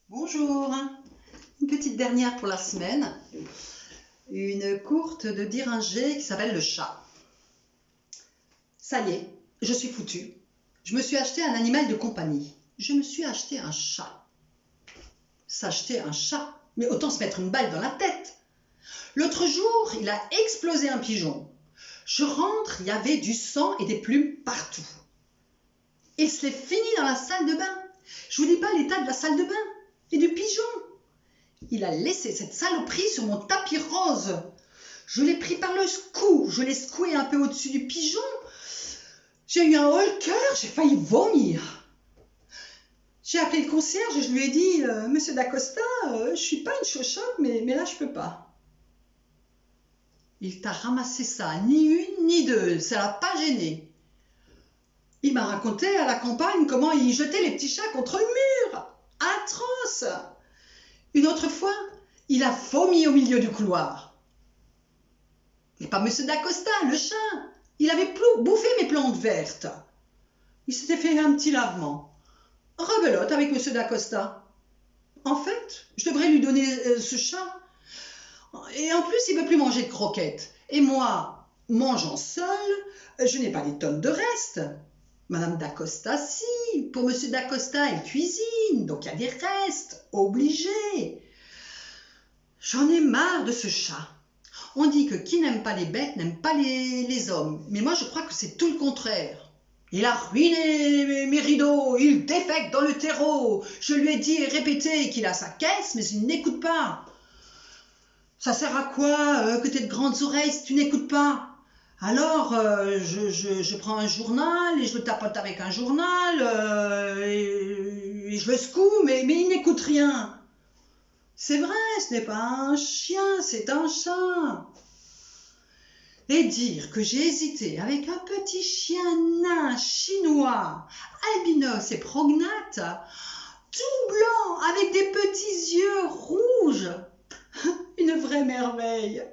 Bonjour, une petite dernière pour la semaine, une courte de Diringer qui s'appelle le chat. Ça y est, je suis foutue. Je me suis acheté un animal de compagnie. Je me suis acheté un chat. S'acheter un chat, mais autant se mettre une balle dans la tête. L'autre jour, il a explosé un pigeon. Je rentre, il y avait du sang et des plumes partout. Et c'est fini dans la salle de bain. Je vous dis pas l'état de la salle de bain et du pigeon. Il a laissé cette saloperie sur mon tapis rose. Je l'ai pris par le cou, je l'ai secoué un peu au-dessus du pigeon. J'ai eu un haut le cœur, j'ai failli vomir. J'ai appelé le concierge et je lui ai dit « Monsieur Dacosta, je suis pas une chochotte, mais là je peux pas. » Il t'a ramassé ça, ni une ni deux, ça l'a pas gêné. Il m'a raconté à la campagne comment il jetait les petits chats contre le mur. Atroce! Une autre fois, il a vomi au milieu du couloir. Mais pas Monsieur Dacosta, le chat. Il avait bouffé mes plantes vertes. Il s'était fait un petit lavement. Rebelote avec Monsieur Dacosta. En fait, je devrais lui donner ce chat. Et en plus, il ne veut plus manger de croquettes. Et moi, mangeant seule, je n'ai pas des tonnes de restes. Madame Dacosta, si. Pour Monsieur Dacosta, elle cuisine, donc il y a des restes. Obligé. J'en ai marre de ce chat. On dit que qui n'aime pas les bêtes n'aime pas les hommes. Mais moi, je crois que c'est tout le contraire. Il a ruiné mes rideaux, il défecte dans le terreau. Je lui ai dit et répété qu'il a sa caisse, mais il n'écoute pas. Ça sert à quoi que tu aies de grandes oreilles si tu n'écoutes pas? Alors, je prends un journal et je le tapote avec un journal et je le secoue, mais il n'écoute rien. C'est vrai, ce n'est pas un chien, c'est un chat. Et dire que j'ai hésité avec un petit chien nain chinois, albinos et prognate, tout blanc avec des petits yeux rouges. Une vraie merveille.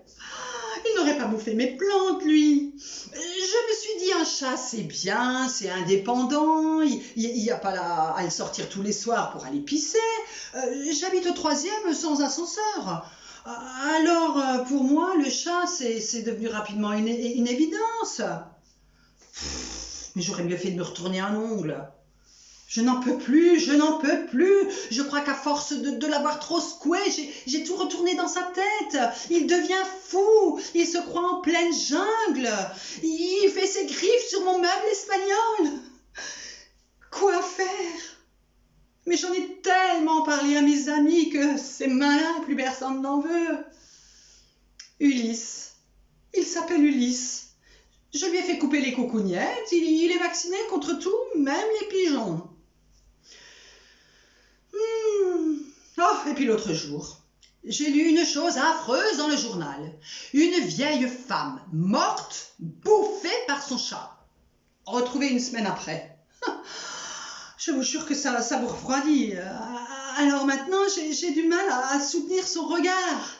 Il n'aurait pas bouffé mes plantes, lui. Je me suis dit, un chat, c'est bien, c'est indépendant, il n'y a pas à le sortir tous les soirs pour aller pisser. J'habite au 3e sans ascenseur. Alors, pour moi, le chat, c'est devenu rapidement une évidence. Mais j'aurais mieux fait de me retourner un ongle. Je n'en peux plus, je n'en peux plus. Je crois qu'à force de l'avoir trop secoué, j'ai tout retourné dans sa tête. Il devient fou, il se croit en pleine jungle. Il fait ses griffes sur mon meuble espagnol. Quoi faire? Mais j'en ai tellement parlé à mes amis que c'est malin, plus personne n'en veut. Ulysse, il s'appelle Ulysse. Je lui ai fait couper les coucougnettes, il est vacciné contre tout, même les pigeons. Oh, et puis l'autre jour, j'ai lu une chose affreuse dans le journal. Une vieille femme morte, bouffée par son chat. Retrouvée une semaine après. Je vous jure que ça vous refroidit. Alors maintenant, j'ai du mal à soutenir son regard.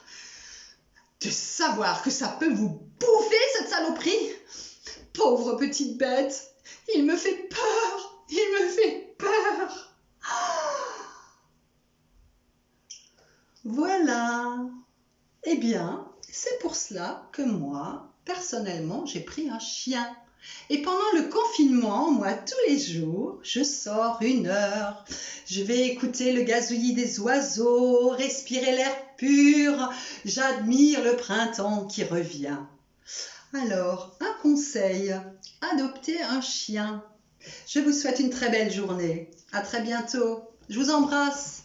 De savoir que ça peut vous bouffer, cette saloperie. Pauvre petite bête, il me fait peur, il me fait peur. Voilà. Eh bien, c'est pour cela que moi, personnellement, j'ai pris un chien. Et pendant le confinement, moi, tous les jours, je sors 1 heure. Je vais écouter le gazouillis des oiseaux, respirer l'air pur. J'admire le printemps qui revient. Alors, un conseil, adoptez un chien. Je vous souhaite une très belle journée. À très bientôt. Je vous embrasse.